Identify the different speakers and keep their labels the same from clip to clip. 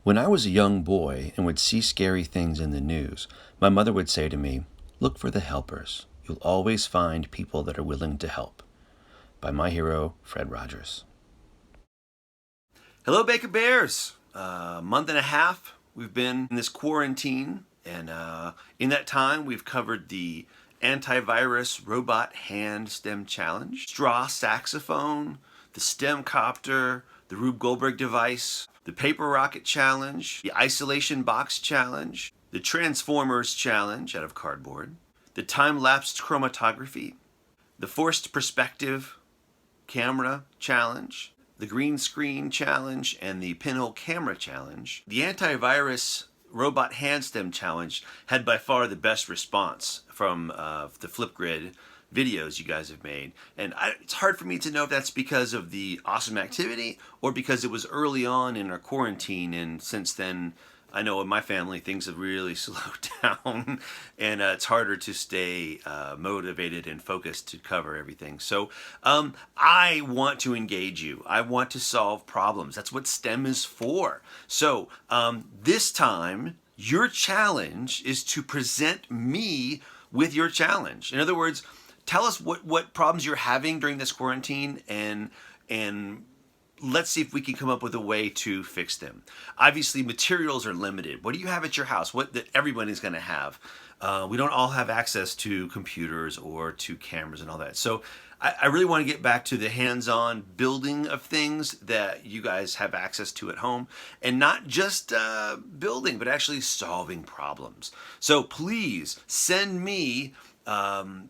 Speaker 1: When I was a young boy and would see scary things in the news, my mother would say to me, "Look for the helpers. You'll always find people that are willing to help." By my hero, Fred Rogers. Hello, Baker Bears. A month and a half we've been in this quarantine, and in that time we've covered the antivirus robot hand STEM challenge, straw saxophone, the STEM copter, the Rube Goldberg device, the paper rocket challenge, the isolation box challenge, the Transformers challenge out of cardboard, the time-lapsed chromatography, the forced perspective camera challenge, the green screen challenge, and the pinhole camera challenge. The antivirus robot hand STEM challenge had by far the best response from the Flipgrid videos you guys have made, and it's hard for me to know if that's because of the awesome activity or because it was early on in our quarantine, and since then I know in my family things have really slowed down, and it's harder to stay motivated and focused to cover everything. So I want to engage you. I want to solve problems. That's what STEM is for. So this time, your challenge is to present me with your challenge. In other words, tell us what problems you're having during this quarantine, and let's see if we can come up with a way to fix them. Obviously, materials are limited. What do you have at your house? What that everyone is going to have? We don't all have access to computers or to cameras and all that. So I really want to get back to the hands-on building of things that you guys have access to at home, and not just building, but actually solving problems. So please send me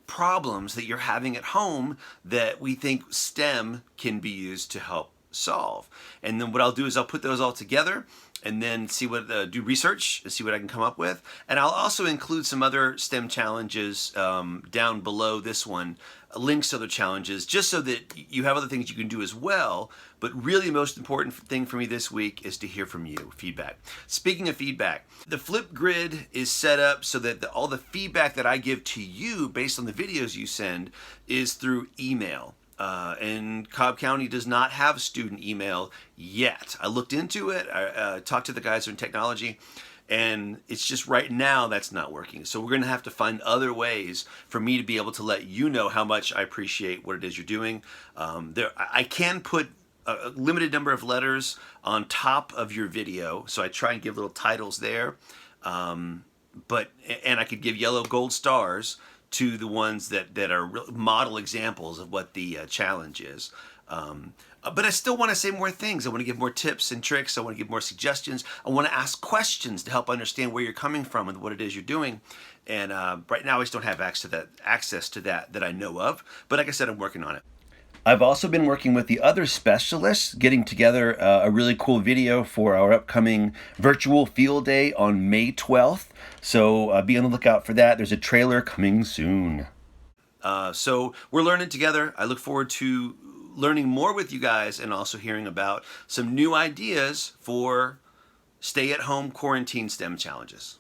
Speaker 1: problems that you're having at home that we think STEM can be used to help solve. And then what I'll do is I'll put those all together and then see what do research and see what I can come up with. And I'll also include some other STEM challenges down below this one, links to other challenges, just so that you have other things you can do as well. But really, the most important thing for me this week is to hear from you, feedback. Speaking of feedback, the Flipgrid is set up so that all the feedback that I give to you based on the videos you send is through email. And Cobb County does not have student email yet. I looked into it, I talked to the guys in technology, and it's just right now that's not working. So we're going to have to find other ways for me to be able to let you know how much I appreciate what it is you're doing. I can put a limited number of letters on top of your video, so I try and give little titles there. And I could give yellow gold stars to the ones that are model examples of what the challenge is. But I still want to say more things. I want to give more tips and tricks. I want to give more suggestions. I want to ask questions to help understand where you're coming from and what it is you're doing. And right now I just don't have access to that I know of. But like I said, I'm working on it. I've also been working with the other specialists, getting together a really cool video for our upcoming virtual field day on May 12th. So be on the lookout for that. There's a trailer coming soon. So we're learning together. I look forward to learning more with you guys and also hearing about some new ideas for stay-at-home quarantine STEM challenges.